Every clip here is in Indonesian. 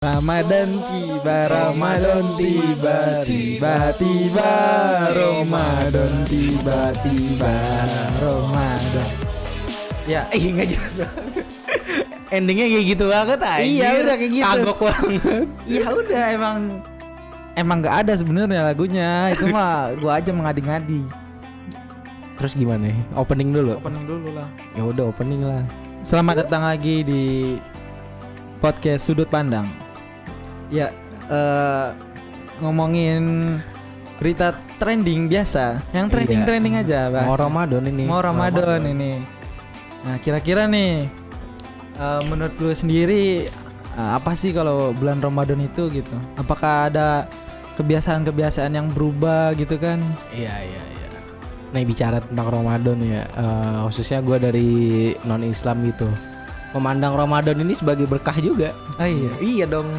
Ramadan tiba, Ramadan tiba, tiba-tiba Ramadan tiba-tiba Ramadan. Ya, Nggak jelas banget. Endingnya kayak gitu banget aja. Iya, udah kayak gitu. Kagok banget. Iya udah emang nggak ada sebenarnya lagunya. Itu mah gua aja mengadi-ngadi. Terus gimana? Opening dulu. Opening dulu lah. Ya udah opening lah. Selamat datang lagi di podcast Sudut Pandang. Ya, ngomongin berita trending biasa, yang trending aja, Bas. Mau Ramadan ini. Mau Ramadan ini. Nah, kira-kira nih, menurut lu sendiri apa sih kalau bulan Ramadan itu gitu? Apakah ada kebiasaan-kebiasaan yang berubah gitu kan? Iya. Nah, bicara tentang Ramadan ya, khususnya gue dari non Islam gitu, memandang Ramadan ini sebagai berkah juga. Oh iya. Iya dong.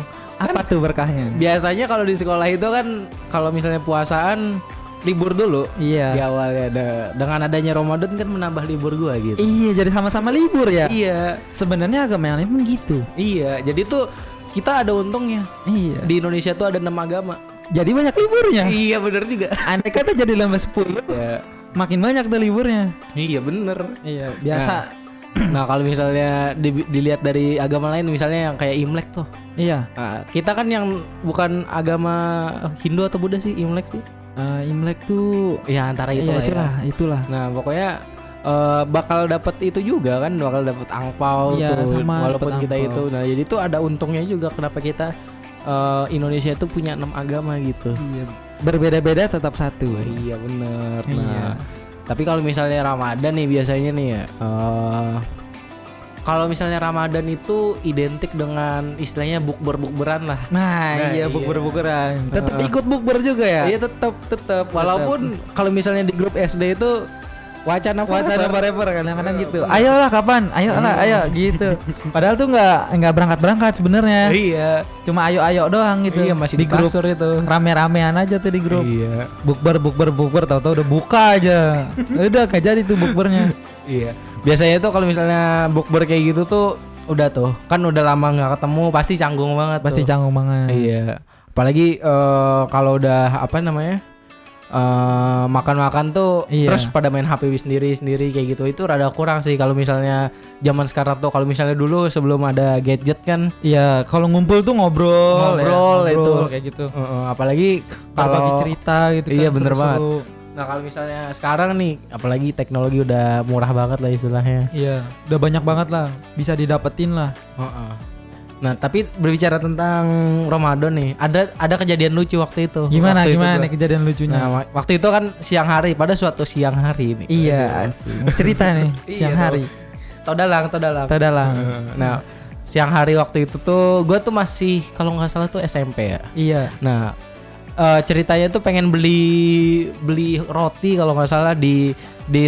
Apa tuh berkahnya? Biasanya kalau di sekolah itu kan kalau misalnya puasaan libur dulu. Iya. Di awal ya dengan adanya Ramadan kan menambah libur gua gitu. Iya, jadi sama-sama libur ya. Iya. Sebenarnya agama yang lain pun gitu. Iya, jadi tuh kita ada untungnya. Iya. Di Indonesia tuh ada 6 agama. Jadi banyak liburnya. Iya, bener juga. Andai kata jadi lembah 10, Ya. makin banyak tuh liburnya. Iya, bener. Iya, biasa. Nah, kalau misalnya dilihat dari agama lain misalnya yang kayak Imlek tuh. Iya. Nah, kita kan yang bukan agama Hindu atau Buddha sih, Imlek sih. Imlek tuh Ya antara itu iya, lah. itulah. Nah, pokoknya bakal dapat itu juga kan, bakal dapat angpau Iya, tuh sama walaupun dapet kita angpau. itu. Nah, jadi tuh ada untungnya juga kenapa kita Indonesia itu punya 6 agama gitu. Iya. Berbeda-beda tetap satu. Iya, bener. Iya. Nah, tapi kalau misalnya Ramadan nih biasanya nih ya, kalau misalnya Ramadan itu identik dengan istilahnya bukber-bukberan lah. Nah, iya, iya. bukber-bukberan. Tetap ikut bukber juga ya? Iya, tetap. Walaupun kalau misalnya di grup SD itu wacana forever kadang-kadang gitu. Ayolah kapan? Ayo gitu. Padahal tuh nggak berangkat sebenarnya. Iya. Cuma ayo doang gitu. Iya, masih di grup kasur itu. Rame-ramean aja tuh di grup. Iya. Bukber tahu-tahu udah buka aja. Udah gak jadi tuh bukbernya. Iya. Biasanya tuh kalau misalnya bukber kayak gitu tuh udah tuh kan udah lama nggak ketemu pasti canggung banget. Pasti tuh. canggung banget. Iya. Apalagi kalau udah apa namanya makan-makan tuh Iya. terus pada main HP sendiri kayak gitu, itu rada kurang sih kalau misalnya zaman sekarang tuh. Kalau misalnya dulu sebelum ada gadget kan, Iya, kalau ngumpul tuh ngobrol itu kayak gitu. apalagi Kalau bagi kalau cerita gitu kan. Iya, bener seru-seru. Nah, kalau misalnya sekarang nih, apalagi teknologi udah murah banget lah istilahnya. Iya, udah banyak banget lah, bisa didapetin lah. Nah, tapi berbicara tentang Ramadan nih, ada kejadian lucu waktu itu. Gimana Waktu itu nih gua- kejadian lucunya? Nah, waktu itu kan siang hari, pada suatu siang hari ini. Iya, asli. Mau cerita nih siang Iya, hari. Todalang. Tadalang. Nah, siang hari waktu itu tuh gue tuh masih kalau nggak salah tuh SMP ya. Iya. Nah, ceritanya tuh pengen beli roti kalau nggak salah di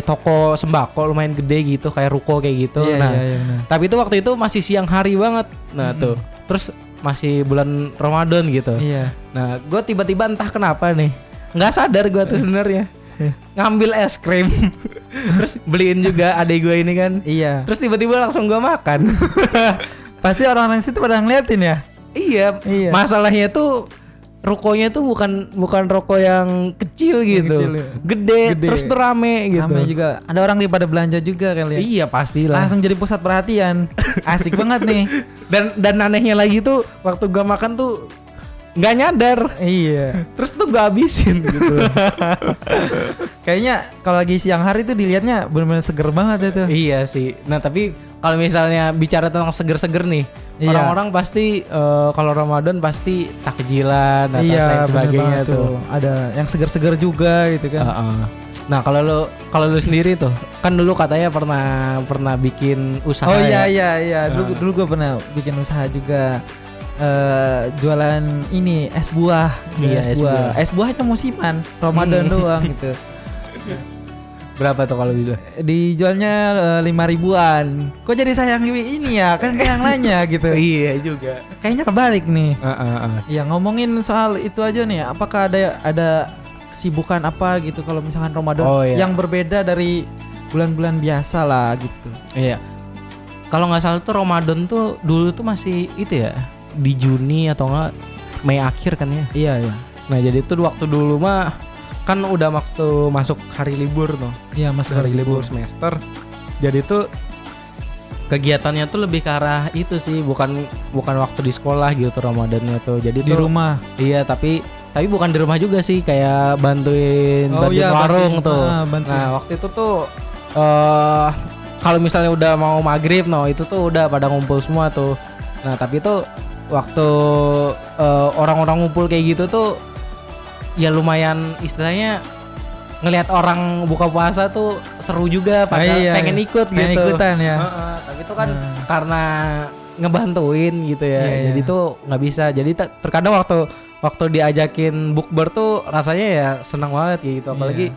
toko sembako lumayan gede gitu, kayak ruko kayak gitu. Iya, Nah, iya, benar. tapi itu waktu itu masih siang hari banget. Nah tuh, terus masih bulan Ramadan gitu. Iya. Nah, gue tiba-tiba entah kenapa nih, nggak sadar gue tuh sebenarnya ngambil es krim, terus beliin juga adik gue ini kan. Iya. Terus tiba-tiba langsung gue makan. Pasti orang-orang situ pada ngeliatin ya. Iya. Iya. Masalahnya tuh rukonya tuh bukan rokok yang kecil gitu, kecil ya. gede, Gede. terus tuh rame gitu. Ramai juga. Ada orang di pada belanja juga kali ya. Iya, pastilah. Langsung jadi pusat perhatian. Asik banget nih. Dan anehnya lagi tuh waktu gua makan tuh nggak nyadar, Iya. terus tuh gua habisin gitu. Kayaknya kalau lagi siang hari tuh dilihatnya benar-benar seger banget itu. Iya sih. Nah, tapi kalau misalnya bicara tentang seger-seger nih, Iya. orang-orang pasti kalau Ramadan pasti takjilan atau Iya, lain bener sebagainya banget tuh. Ada yang seger-seger juga gitu kan. Nah, kalau lu sendiri tuh, kan dulu katanya pernah bikin usaha. Oh iya ya? iya. Dulu gue pernah bikin usaha juga. Jualan ini es buah. Iya, es buah. Es buahnya musiman, Ramadan doang gitu. Berapa tuh kalau bisa? Dijualnya 5.000-an. Kok jadi sayang ini ya? Kan kayak yang lainnya gitu. Iya juga. Kayaknya kebalik nih. Ya, ngomongin soal itu aja nih. Apakah ada kesibukan apa gitu kalau misalkan Ramadan yang berbeda dari bulan-bulan biasa lah gitu? Iya. Kalau nggak salah tuh Ramadan tuh dulu tuh masih itu ya, di Juni atau enggak Mei akhir kan ya. Iya iya. Nah jadi tuh waktu dulu mah kan udah masuk hari libur tuh. Iya masuk Hari libur semester. Jadi tuh kegiatannya tuh lebih ke arah itu sih, bukan waktu di sekolah gitu Ramadannya tuh. Jadi di tuh, rumah. Iya, tapi bukan di rumah juga sih, kayak bantuin warung tuh. Bantuin. Nah, waktu itu tuh kalau misalnya udah mau maghrib itu tuh udah pada ngumpul semua tuh. Nah, tapi tuh waktu orang-orang ngumpul kayak gitu tuh ya lumayan istilahnya ngelihat orang buka puasa tuh seru juga, pada pengen ikut pengen gitu. ikutan ya. Tapi itu kan karena ngebantuin gitu ya. Iya, jadi tuh nggak bisa. Jadi terkadang waktu diajakin bukber tuh rasanya ya senang banget gitu. Apalagi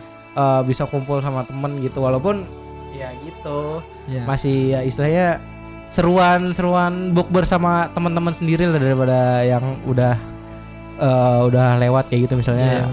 bisa kumpul sama temen gitu. Walaupun ya gitu masih ya istilahnya seruan bukber sama teman-teman sendiri lah daripada yang udah lewat kayak gitu misalnya.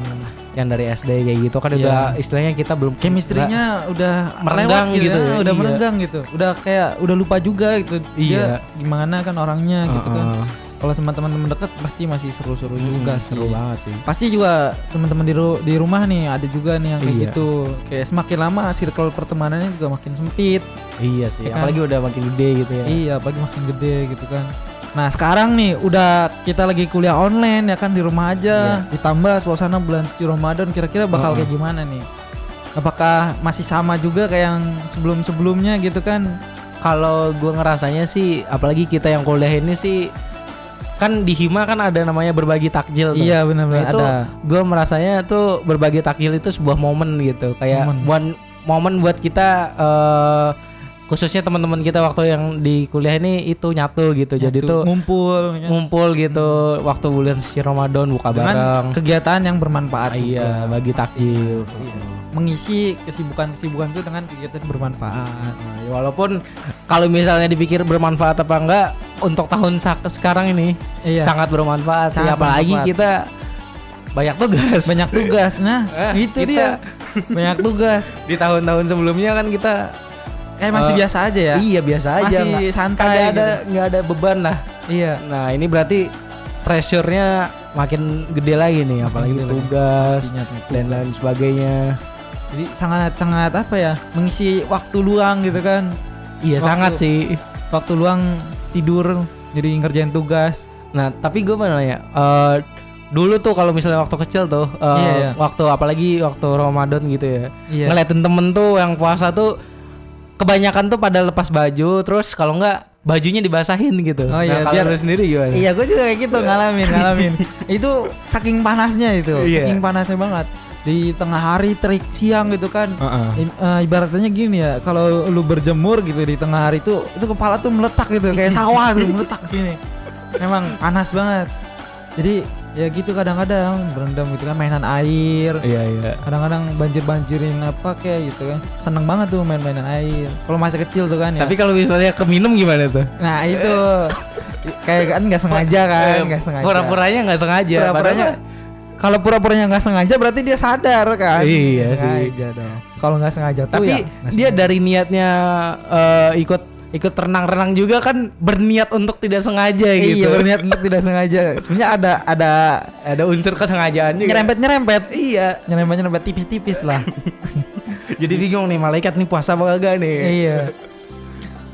Yang dari SD kayak gitu kan udah istilahnya kita belum chemistry-nya udah merenggang lewat gitu ya, udah merenggang gitu. Udah kayak udah lupa juga gitu. Dia gimana kan orangnya gitu kan. Kalau sama teman-teman dekat pasti masih seru-seru juga sih. Seru banget sih. Pasti juga teman-teman di rumah nih ada juga nih yang kayak gitu. Kayak semakin lama circle pertemanannya juga makin sempit. Iya sih. Ya kan? Apalagi udah makin gede gitu ya. Iya, apalagi makin gede gitu kan. Nah sekarang nih udah kita lagi kuliah online ya kan, di rumah aja. Ditambah suasana bulan suci Ramadan, kira-kira bakal kayak gimana nih? Apakah masih sama juga kayak yang sebelum-sebelumnya gitu kan? Kalau gue ngerasanya sih, apalagi kita yang kuliah ini sih, kan di Hima kan ada namanya berbagi takjil tuh. Iya benar-benar itu ada. Gue merasanya tuh berbagi takjil itu sebuah momen gitu, kayak momen buat kita khususnya teman-teman kita waktu yang di kuliah ini itu nyatu gitu. Jadi tuh ngumpul gitu waktu bulan suci Ramadan, buka bareng, kegiatan yang bermanfaat. Iya, bagi takjil. Mengisi kesibukan itu dengan kegiatan bermanfaat. Nah, ya walaupun kalau misalnya dipikir bermanfaat apa enggak, untuk tahun sekarang ini sangat bermanfaat sih, apalagi kita banyak tugas. Nah, itu dia. Banyak tugas. Di tahun-tahun sebelumnya kan kita kayak masih biasa aja ya. Iya, biasa aja. Masih santai. Nggak ada beban lah. Iya. Nah, ini berarti pressure-nya makin gede lagi nih, apalagi tugas dan lain sebagainya. Jadi sangat apa ya? Mengisi waktu luang gitu kan. Iya, sangat sih. Waktu luang tidur jadi ngerjain tugas. Nah, tapi gue mau nanya, dulu tuh kalau misalnya waktu kecil tuh, waktu apalagi waktu Ramadan gitu ya, ngeliatin temen tuh yang puasa tuh kebanyakan tuh pada lepas baju, terus kalau enggak bajunya dibasahin gitu. Oh iya, kalau lu sendiri gimana? Iya, gue juga kayak gitu ngalamin. Itu saking panasnya itu, saking panasnya banget. Di tengah hari terik siang gitu kan. Ibaratnya gini ya, kalau lu berjemur gitu di tengah hari itu kepala tuh meletak gitu, kayak sawah tuh meletak sini. Memang panas banget. Jadi ya gitu kadang-kadang berendam gitu kan, mainan air. Iya. Kadang-kadang banjirin apa kayak gitu kan. Seneng banget tuh main-mainan air. Kalau masih kecil tuh kan ya. Tapi kalau misalnya keminum gimana tuh? Nah itu kayak kan nggak sengaja kan, nggak sengaja. Pura-puranya nggak sengaja. Kalau pura-puranya nggak sengaja berarti dia sadar kan. Iya sih. Kalau nggak sengaja tuh tapi dia dari niatnya ikut renang-renang juga kan, berniat untuk tidak sengaja gitu. Iya, berniat untuk tidak sengaja. Sebenarnya ada unsur kesengajaan juga. Nyerempet. Iya, nyerempet tipis-tipis lah. Jadi bingung nih, malaikat nih puasa apa kagak nih. Iya.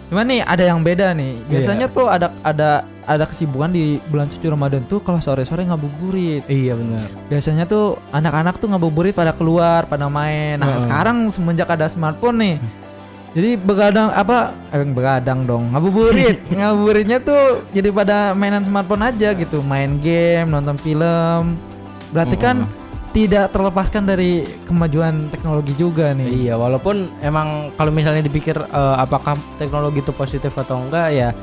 Cuman nih ada yang beda nih. Biasanya tuh ada kesibukan di bulan suci Ramadan tuh kalau sore-sore ngabuburit. Iya benar. Biasanya tuh anak-anak tuh ngabuburit pada keluar, pada main. Nah, sekarang semenjak ada smartphone nih, jadi begadang dong, ngabuburitnya tuh jadi pada mainan smartphone aja gitu, main game, nonton film. Berarti kan tidak terlepaskan dari kemajuan teknologi juga nih. Iya, walaupun emang kalau misalnya dipikir apakah teknologi itu positif atau enggak ya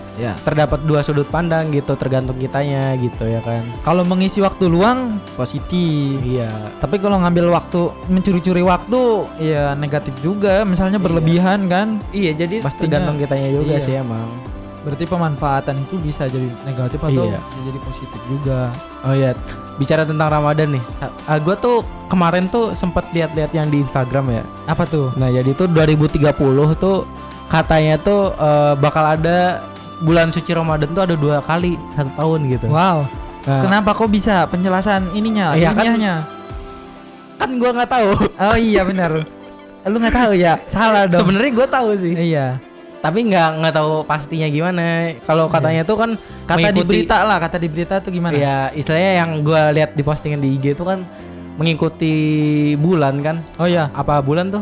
terdapat dua sudut pandang gitu, tergantung kitanya gitu ya kan. Kalau mengisi waktu luang positif. Iya. Tapi kalau ngambil waktu, mencuri-curi waktu ya negatif juga, misalnya berlebihan kan. Iya, jadi tergantung kitanya juga sih emang. Berarti pemanfaatan itu bisa jadi negatif atau bisa jadi positif juga. Oh iya, bicara tentang Ramadan nih, gue tuh kemarin tuh sempet lihat-lihat yang di Instagram ya. Apa tuh? Nah jadi tuh 2030 tuh katanya tuh bakal ada bulan suci Ramadan tuh ada 2 kali 1 tahun gitu. Wow. Nah, Kenapa kok bisa penjelasan ininya, Iya kan- ilmiahnya? kan gua nggak tahu. Oh iya benar. Lu nggak tahu ya? Salah dong. Sebenarnya gua tahu sih. Iya. Tapi nggak tahu pastinya gimana. Kalau katanya tuh kan Kata di mengikuti- berita lah, kata di berita tuh gimana? Ya istilahnya yang gua lihat di postingan di IG itu kan mengikuti bulan kan. Oh iya. Apa bulan tuh?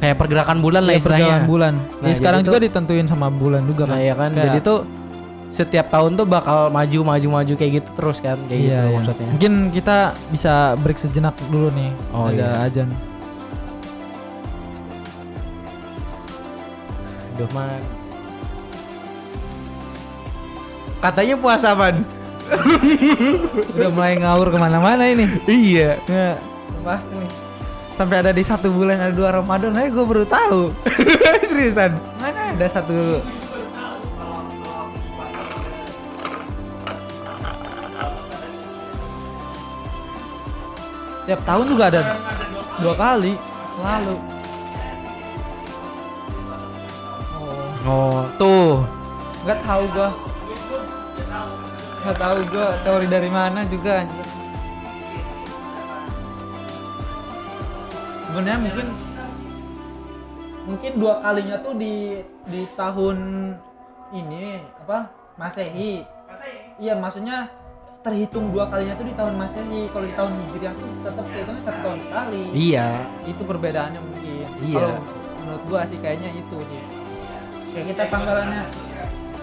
Kayak pergerakan bulan lah Iya, istilahnya. perjalanan bulan. Nah, Ya sekarang jadi juga ditentuin sama bulan juga kan. Nah ya kan. Kayak- Jadi tuh setiap tahun tuh bakal maju kayak gitu terus kan, kayak Iya, gitu iya. maksudnya. Mungkin kita bisa break sejenak dulu nih. Oh, Ada iya. ajan. Aduh man. Katanya puasa man. Udah mulai ngawur kemana-mana ini. Iya. Ya, pasti nih. Sampai ada di 1 bulan ada 2 Ramadan, gue baru tahu. Seriusan. Mana ada 1. Tiap tahun juga ada 2 kali selalu. Oh tuh. Nggak tahu gua. Nggak tahu gua teori dari mana juga anjir. Sebenarnya mungkin 2 kalinya tuh di tahun ini apa Masehi. Iya maksudnya terhitung 2 kalinya tuh di tahun Masehi. Kalau di tahun Hijriah tuh tetap hitungnya 1 tahun sekali. Iya. Itu perbedaannya mungkin. Iya. Kalau menurut gua sih kayaknya itu sih. Kayak kita tanggalannya,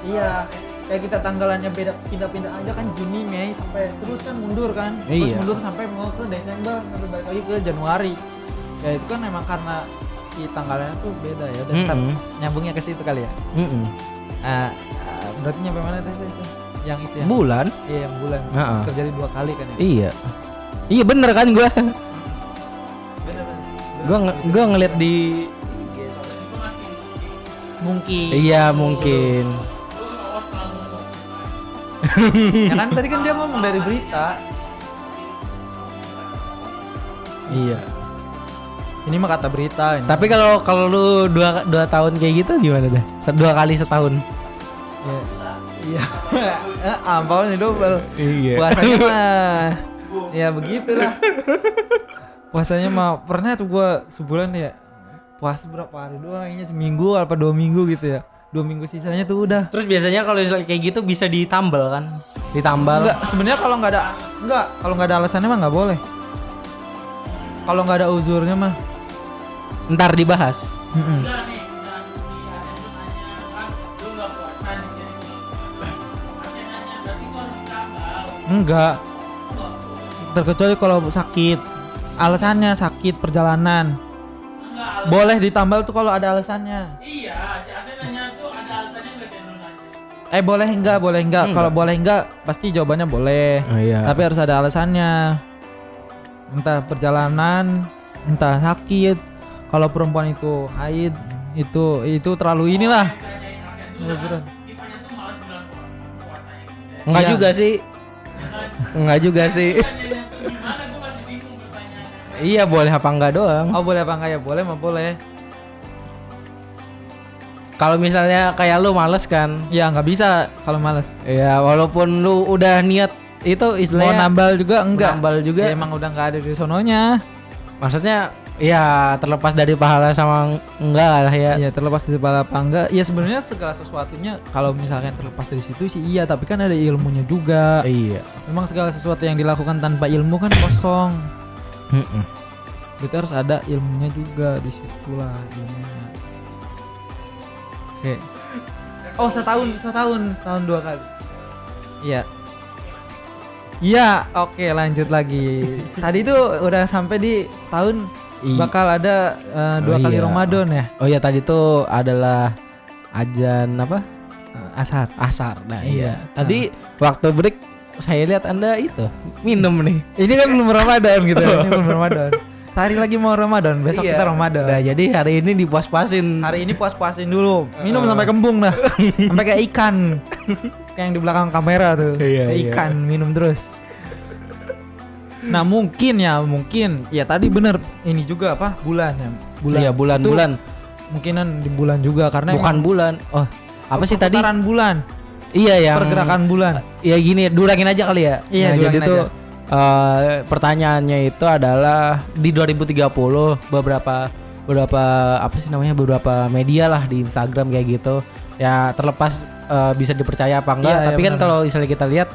iya, kayak kita tanggalannya beda, pindah-pindah aja kan, Juni, Mei sampai terus kan mundur kan, terus Iya. mundur sampai mau ke Desember, nanti balik lagi ke Januari. Ya itu kan memang karena si tanggalannya tuh beda ya, dan ntar nyambungnya ke situ kali ya. Berarti nyampe mana teh? Yang itu ya? Bulan. Iya yang bulan. Heeh. Terjadi 2 kali kan ya? Iya. Iya bener kan gua. Bener. Gua ngeliat di Mungkin. Iya mungkin. Ya kan tadi kan dia ngomong dari berita. Iya. Ini mah kata berita ini. Tapi kalau lu 2 tahun kayak gitu gimana dah? 2 kali setahun. Ya, iya. Ampau nih double. Iya. Puasanya mah ya begitulah. Puasanya mah pernah tuh gua sebulan ya. Puasa berapa hari doang, kayaknya seminggu apa 2 minggu gitu ya. 2 minggu sisanya tuh udah. Terus biasanya kalau kayak gitu bisa ditambal kan? Ditambal. Enggak, sebenarnya kalau nggak ada alasannya mah nggak boleh. Kalau nggak ada uzurnya mah. Ntar dibahas. Enggak. Terkecuali kalau sakit. Alasannya sakit perjalanan. Boleh ditambal tuh kalau ada alasannya. Iya, si Asen nanya tuh ada alasannya nggak sih lu nanya? Boleh enggak? Enggak. Kalau boleh enggak, pasti jawabannya boleh. Oh, iya. Tapi harus ada alasannya. Entah perjalanan, entah sakit. Kalau perempuan itu haid, itu terlalu inilah. Ditanyain Asen tuh Berat. ditanya tuh malas bulan puasanya gitu ya. Enggak Iya. juga sih. Enggak juga sih. Tanyanya tuh gimana, gue masih bingung pertanyaannya. Iya boleh apa enggak doang. Oh boleh apa enggak ya? Boleh mah boleh. Kalau misalnya kayak lu males kan. Ya nggak bisa kalau males. Ya walaupun lu udah niat itu Mau istilahnya nambal juga enggak? nambal juga. Ya, emang udah nggak ada di sononya. Maksudnya ya terlepas dari pahala sama enggak lah ya. Ya terlepas dari pahala apa enggak? Ya sebenarnya segala sesuatunya kalau misalkan terlepas dari situ sih iya, tapi kan ada ilmunya juga. Iya. Memang segala sesuatu yang dilakukan tanpa ilmu kan kosong. Berarti harus ada ilmunya juga, di situlah ilmunya. Oke. Oh setahun 2 kali. Iya. Iya, oke lanjut lagi. Tadi tuh udah sampai di setahun bakal ada 2 kali iya. Ramadan ya. Oh iya tadi tuh adalah ajan apa? Asar. Asar. Nah Iya. iya. Tadi waktu break saya lihat Anda itu minum nih. Ini kan belum Ramadan gitu. Ini belum Ramadan. Sehari lagi mau Ramadan, besok Iya. kita Ramadan. Nah, jadi hari ini dipuas-puasin. Hari ini puas-puasin dulu. Minum sampai kembung dah. Sampai kayak ikan. Kayak yang di belakang kamera tuh. Iya, Kayak iya. ikan minum terus. Nah, mungkin ya tadi bener ini juga apa? Bulan ya. Iya Itu bulan-bulan. Mungkinan di bulan juga karena Bukan emang- bulan. Oh, apa sih tadi? Perputaran bulan, Iya yang pergerakan bulan. Ya gini, durangin aja kali ya. Iya, jadi durangin tuh pertanyaannya itu adalah di 2030 beberapa apa sih namanya, beberapa media lah di Instagram kayak gitu. Ya terlepas bisa dipercaya apa enggak, Iya, tapi iya, kan benar. kalau misalnya kita lihat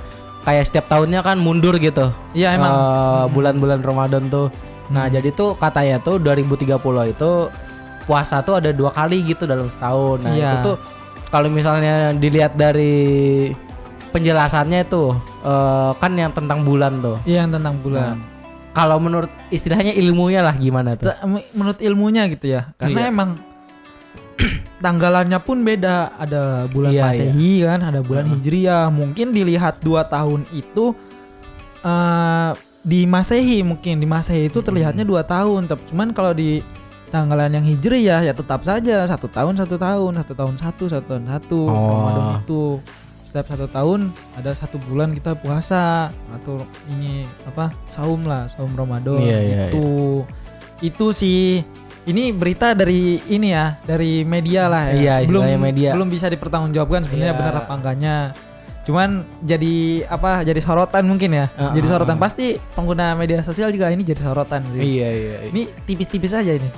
kayak setiap tahunnya kan mundur gitu. Iya emang. Bulan-bulan Ramadan tuh. Nah, jadi tuh katanya tuh 2030 itu puasa tuh ada 2 kali gitu dalam setahun. Nah, Iya. itu tuh kalau misalnya dilihat dari penjelasannya itu kan yang tentang bulan tuh. Iya, yang tentang bulan. Kalau menurut istilahnya ilmunya lah gimana tuh? Menurut ilmunya gitu ya, karena Iya. emang tanggalannya pun beda. Ada bulan Iya, Masehi kan, ada bulan Hijriah. Mungkin dilihat 2 tahun itu di Masehi, mungkin di Masehi itu terlihatnya 2 tahun. Cuman kalau di tanggalan yang Hijriah ya tetap saja 1 tahun 1 tahun, 1 tahun 1 tahun 1 Ramadan itu. Setiap 1 tahun ada 1 bulan kita puasa atau ini apa saum Ramadan Iya, itu. Itu sih. Ini berita dari ini ya, dari media lah ya. Iya, istilahnya media. Belum bisa dipertanggungjawabkan sebenarnya Iya. benar apa enggaknya. Cuman jadi apa? Jadi sorotan mungkin ya. Jadi sorotan pasti pengguna media sosial juga ini jadi sorotan sih. Iya. Ini tipis-tipis aja ini.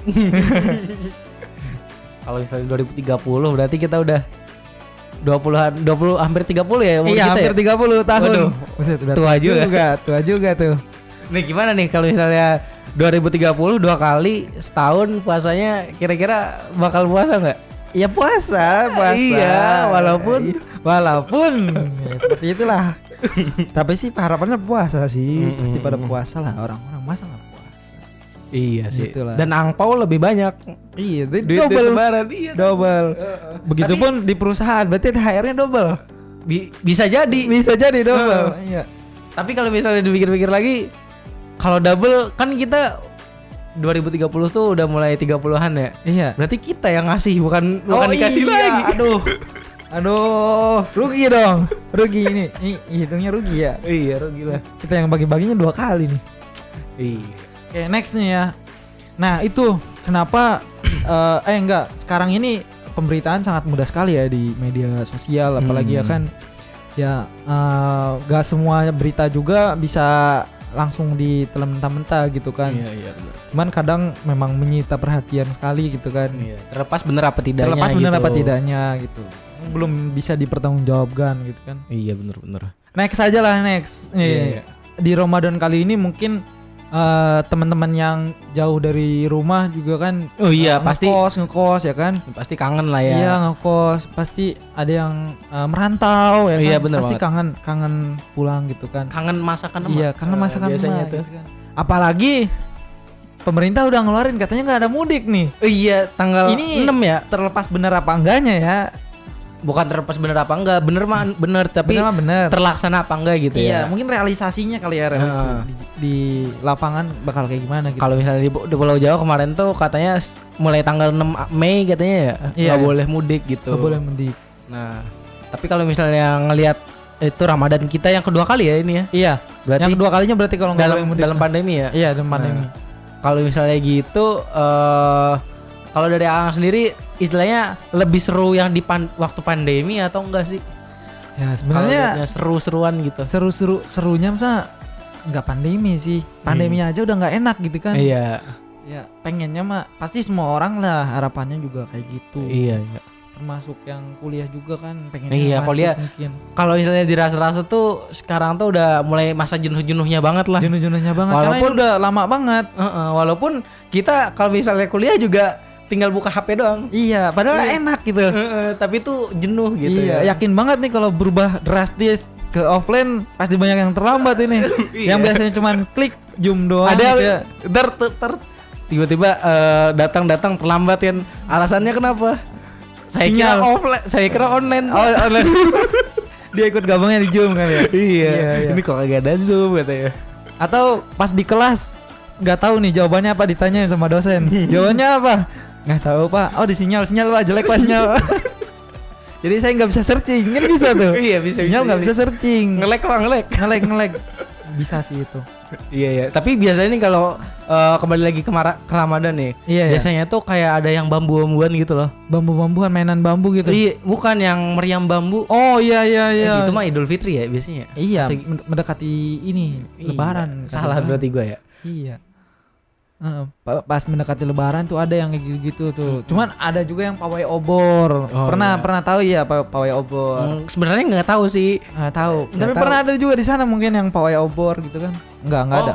Kalau misalnya 2030 berarti kita udah 20 hampir 30 ya umur Iya, kita hampir ya? 30 tahun. Waduh, Buset, udah tua tua juga tuh. Nih gimana nih kalau misalnya 2030 2 kali setahun puasanya kira-kira bakal puasa nggak? Ya puasa. Iya, walaupun ya, seperti itulah. Tapi sih harapannya puasa sih, pasti pada puasa lah orang-orang, masa nggak puasa? Iya sih. Gitulah. Dan angpau lebih banyak. Iya, Duit double, lebaran, iya. double. Begitupun di perusahaan, berarti THR-nya double. Bisa jadi. Bisa jadi double. Iya. Tapi kalau misalnya dipikir-pikir lagi, kalau double kan kita 2030 tuh udah mulai 30-an ya. Iya. Berarti kita yang ngasih bukan dikasih iya. lagi. Aduh, rugi dong. Rugi ini hitungnya rugi ya. Iya, rugi lah. Kita yang bagi-baginya 2 kali nih. Iya. Oke, next nih ya. Nah, itu kenapa enggak, sekarang ini pemberitaan sangat mudah sekali ya di media sosial, apalagi ya kan ya gak semua berita juga bisa langsung ditelan mentah-mentah gitu kan. Iya, benar. Cuman kadang memang menyita perhatian sekali gitu kan. Iya. Terlepas bener apa tidaknya. Terlepas benar gitu. apa tidaknya gitu. Belum bisa dipertanggungjawabkan gitu kan. Iya, bener. Next aja lah, next. Nih, Iya. di Ramadan kali ini mungkin teman-teman yang jauh dari rumah juga kan. Oh iya, pasti ngekos ya kan. pasti kangen lah ya. Iya, ngekos, pasti ada yang merantau ya kan. Iya, bener pasti banget. kangen pulang gitu kan. Kangen masakan emak. Iya, kangen masakan biasanya emak tuh. gitu kan. Apalagi pemerintah udah ngeluarin katanya nggak ada mudik nih. Oh iya, tanggal Ini 6 ya. Terlepas bener apa enggaknya ya. Bukan terlepas bener apa enggak, bener tapi Bener mah bener. terlaksana apa enggak gitu Iya, ya. mungkin realisasinya kali ya, di lapangan bakal kayak gimana gitu. Kalau misalnya di Pulau Jawa kemarin tuh katanya mulai tanggal 6 Mei katanya ya Iya, nggak iya. boleh mudik gitu. Nggak boleh mudik. Nah, tapi kalau misalnya ngelihat itu Ramadan kita yang kedua kali ya ini ya. Iya. Berarti Yang kedua kalinya berarti kalau nggak boleh mudik. dalam pandemi ya. Iya, dalam pandemi. Kalau misalnya gitu kalau dari Ang sendiri istilahnya lebih seru yang di waktu pandemi atau enggak sih? Ya Kalau sebenarnya lihatnya seru-seruan gitu. serunya masa nggak pandemi sih. Pandeminya aja udah nggak enak gitu kan. Iya. Ya pengennya mah pasti semua orang lah harapannya juga kayak gitu. Iya. Termasuk yang kuliah juga kan pengennya Iya, masuk kuliah. mungkin. Kalau misalnya dirasa-rasa tuh sekarang tuh udah mulai masa jenuh-jenuhnya banget lah. Jenuh-jenuhnya banget karena Walaupun- ini udah lama banget. Walaupun kita kalau misalnya kuliah juga tinggal buka HP doang. Iya, padahal Iya. enak gitu. Tapi tuh jenuh gitu Iya, ya. yakin banget nih kalau berubah drastis ke offline pasti banyak yang terlambat ini. Iya. Yang biasanya cuman klik zoom doang. Ada gitu ya. tiba-tiba datang terlambat kan. Alasannya kenapa? Saya Sinyal. kira offline, saya kira online. Oh, online. Dia ikut gabungnya di Zoom kan ya. Iya. Iya. Ini kok kagak ada Zoom katanya. Atau pas di kelas nggak tahu nih jawabannya apa, ditanyain sama dosen. Jawabannya apa? Nggak tahu Pak. Oh di sinyal Pak, jelek Pak sinyal. Jadi saya nggak bisa searching, kan bisa tuh. Iya, bisa, Sinyal bisa. nggak bisa searching. Ngelek. ngelek. bisa sih itu. Iya ya. Tapi biasanya nih kalau kembali lagi ke Ramadan nih, Iya, iya. biasanya tuh kayak ada yang bambu-bambuan gitu loh. Bambu-bambuan, mainan bambu gitu. Iya, bukan yang meriam bambu. Oh iya iya iya. Itu mah Idul Fitri ya biasanya. Iya, Atau- mendekati ini Iya, Lebaran. Salah Lebaran. berarti gue ya. Iya. Pas mendekati Lebaran tuh ada yang kayak gitu tuh. Cuman ada juga yang pawai obor. Oh, pernah iya. pernah tahu ya pawai obor? Sebenarnya nggak tahu sih. Nggak tahu. Nggak Tapi tahu. pernah ada juga di sana mungkin yang pawai obor gitu kan? Enggak ada.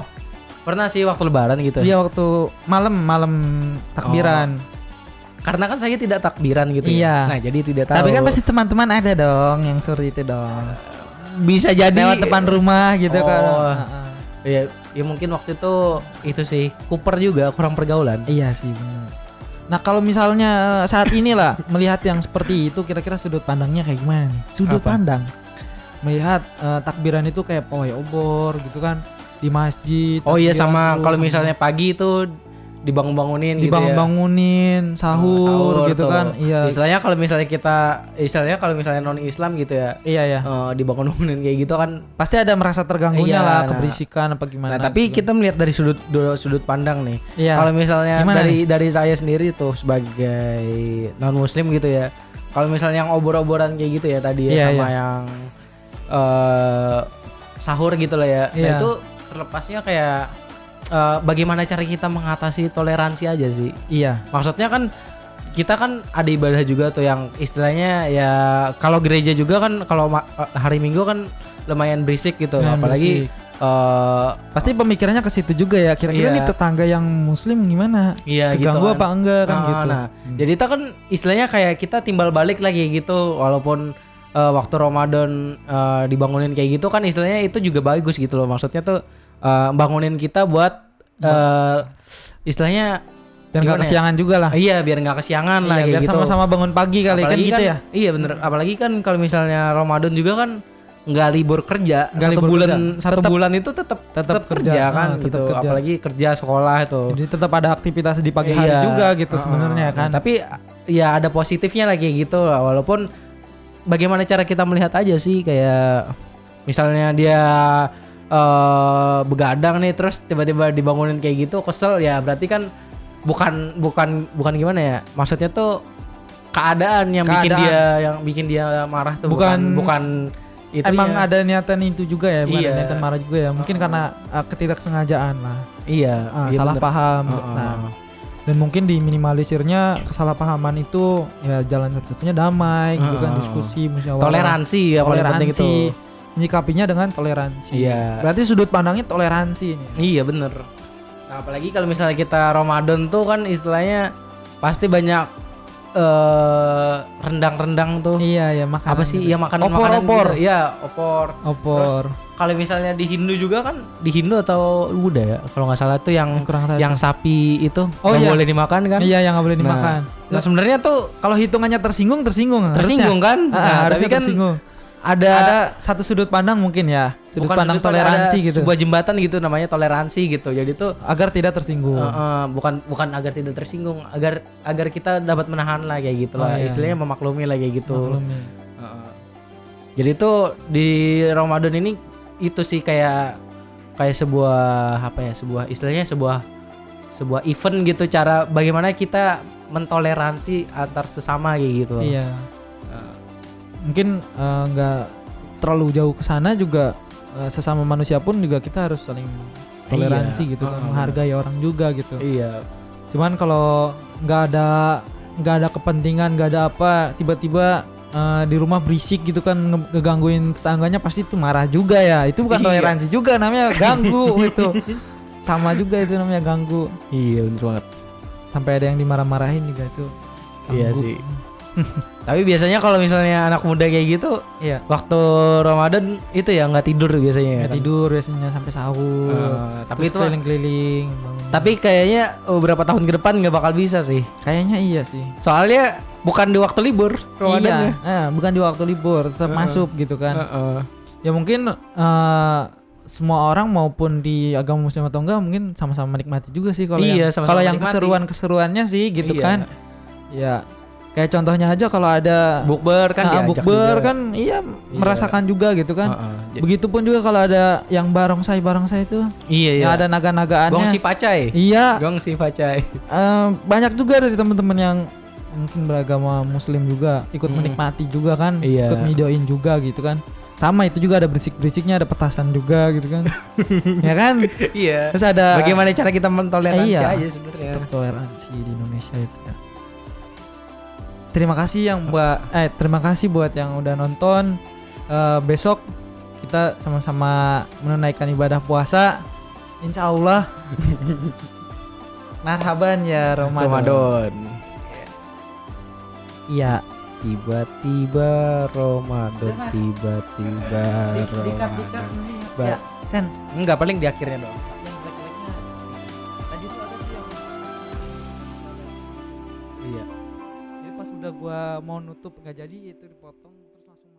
Pernah sih waktu Lebaran gitu. Iya waktu malam takbiran. Karena kan saya tidak takbiran gitu. Iya. Ya. Nah jadi tidak tahu. Tapi kan pasti teman-teman ada dong yang seperti itu dong. bisa jadi Lewat depan rumah gitu kan. Oh. Heeh. Ya mungkin waktu itu sih Cooper juga kurang pergaulan. Iya sih benar. Nah kalau misalnya saat inilah melihat yang seperti itu kira-kira sudut pandangnya kayak gimana nih? Sudut Apa? pandang melihat takbiran itu kayak pawai obor gitu kan di masjid. Oh iya takbiran sama terus, kalau misalnya pagi itu dibangun-bangunin gitu ya. dibangun-bangunin sahur gitu tuh. kan. Iya. Istilahnya kalau misalnya non Islam gitu ya. Iya ya. Dibangun-bangunin kayak gitu kan. Pasti ada merasa terganggunya Iya, lah nah. keberisikan apa gimana. Nah, tapi gitu. kita melihat dari sudut pandang nih. Iya. Kalau misalnya Gimana dari saya sendiri tuh sebagai non muslim gitu ya. Kalau misalnya yang obor-oboran kayak gitu ya tadi ya Iya, sama iya. yang sahur gitu lah ya. Nah, Iya. itu terlepasnya kayak bagaimana cara kita mengatasi toleransi aja sih. Iya. Maksudnya kan kita kan ada ibadah juga tuh yang istilahnya ya kalau gereja juga kan kalau hari Minggu kan lumayan berisik gitu. Lumayan Apalagi berisik. Pasti pemikirannya ke situ juga ya. Kira-kira Iya. nih tetangga yang muslim gimana? iya gitu Keganggu kan. apa enggak kan gitu. Nah, jadi itu kan istilahnya kayak kita timbal balik lagi gitu walaupun waktu Ramadan dibangunin kayak gitu kan istilahnya itu juga bagus gitu loh. Maksudnya tuh bangunin kita buat istilahnya Dan gimana gak kesiangan juga lah. Iya, biar nggak kesiangan lah Iya, kayak biar gitu. sama-sama bangun pagi kali kan gitu ya. Iya bener. Apalagi kan kalau misalnya Ramadan juga kan nggak libur kerja. Nggak libur kerja. Satu Tetap- bulan itu tetap kerja. kan Tetap gitu. kerja. Apalagi kerja sekolah itu. Jadi tetap ada aktivitas di pagi hari Iya. juga gitu sebenarnya kan. Tapi ya ada positifnya lagi gitu walaupun bagaimana cara kita melihat aja sih kayak misalnya dia begadang nih terus tiba-tiba dibangunin kayak gitu kesel ya berarti kan bukan gimana ya maksudnya tuh keadaan yang bikin dia marah tuh bukan itu Emang ada niatan itu juga ya, bukan Iya. ada niatan marah juga ya. Mungkin karena ketidaksengajaan lah. iya Salah bener. paham. Heeh. Nah, dan mungkin diminimalisirnya kesalahpahaman itu ya jalan satu-satunya damai gitu kan, diskusi, musyawarah. toleransi ya paling penting itu. Menyikapinya dengan toleransi. Iya. Berarti sudut pandangnya toleransi nih. Iya bener. Nah, apalagi kalau misalnya kita Ramadan tuh kan istilahnya pasti banyak rendang-rendang tuh. Iya ya, makanan. Apa sih? gitu. Ya makanan Opor. Gitu. Iya, opor. Opor. Kalau misalnya di Hindu juga kan di Hindu atau Buddha ya kalau nggak salah tuh yang Kurang tahu. yang sapi itu Oh, nggak iya. boleh dimakan kan? Iya, yang nggak boleh Nah, dimakan. Nah sebenarnya tuh Kalau hitungannya tersinggung tersinggung kan? Nah, harusnya tapi kan tersinggung. ada Satu sudut pandang mungkin ya, sudut bukan pandang sudut pandang, toleransi ada gitu. sebuah jembatan gitu namanya toleransi gitu. Jadi tuh Agar tidak tersinggung. bukan agar tidak tersinggung, agar kita dapat menahan lah kayak gitu Oh, lah. iya. Istilahnya memaklumi lah kayak gitu. Maklumi. Jadi tuh di Ramadan ini itu sih kayak sebuah apa ya, sebuah istilahnya sebuah event gitu cara bagaimana kita mentoleransi antar sesama kayak gitu. Iya. Mungkin nggak terlalu jauh ke sana juga, sesama manusia pun juga kita harus saling toleransi Iya. gitu kan, menghargai orang juga gitu. Iya. Cuman kalau nggak ada kepentingan, nggak ada apa, tiba-tiba di rumah berisik gitu kan, ngegangguin tetangganya, pasti itu marah juga ya. Itu bukan Iya. toleransi juga, namanya ganggu itu. Sama juga itu namanya ganggu. Iya bener banget. Sampai ada yang dimarah-marahin juga itu. Iya ganggu. sih. Tapi biasanya kalau misalnya anak muda kayak gitu Iya. waktu Ramadan itu ya nggak tidur biasanya. Nggak tidur biasanya sampai sahur. Tapi Terus itu keliling-keliling. bangun. tapi kayaknya beberapa tahun ke depan nggak bakal bisa sih. Kayaknya iya sih. Soalnya bukan di waktu libur Ramadan. Iya, bukan di waktu libur, tetap masuk gitu kan. Ya mungkin semua orang maupun di agama muslim atau enggak mungkin sama-sama menikmati juga sih kalau Iya, yang sama-sama kalau yang menikmati. keseruan-keseruannya sih gitu Iya. kan. Ya Kayak contohnya aja kalau ada Bukber kan diajak bukber juga. kan merasakan juga gitu kan. Heeh. Begitupun juga kalau ada yang barongsai itu Iya yang ada naga-nagaannya. Gong si pacai. Iya. Gong si pacai. Banyak juga dari teman-teman yang mungkin beragama muslim juga ikut menikmati juga kan, Iya. ikut videoin juga gitu kan. Sama itu juga ada berisik-berisiknya, ada petasan juga gitu kan. Ya kan? Iya. Terus ada Bagaimana cara kita mentoleransi iya. aja sebenarnya. toleransi di Indonesia itu ya. Terima kasih buat yang udah nonton. Besok kita sama-sama menunaikan ibadah puasa. Insya Allah. Marhaban ya Ramadan. Ramadan. Iya. Tiba-tiba Ramadan, tiba-tiba Ramadan. Ya, Sen. Enggak, paling di akhirnya doang. Yang jelek-jeleknya tadi tuh ada tuh yang Iya. jadi pas udah gua mau nutup nggak jadi itu dipotong.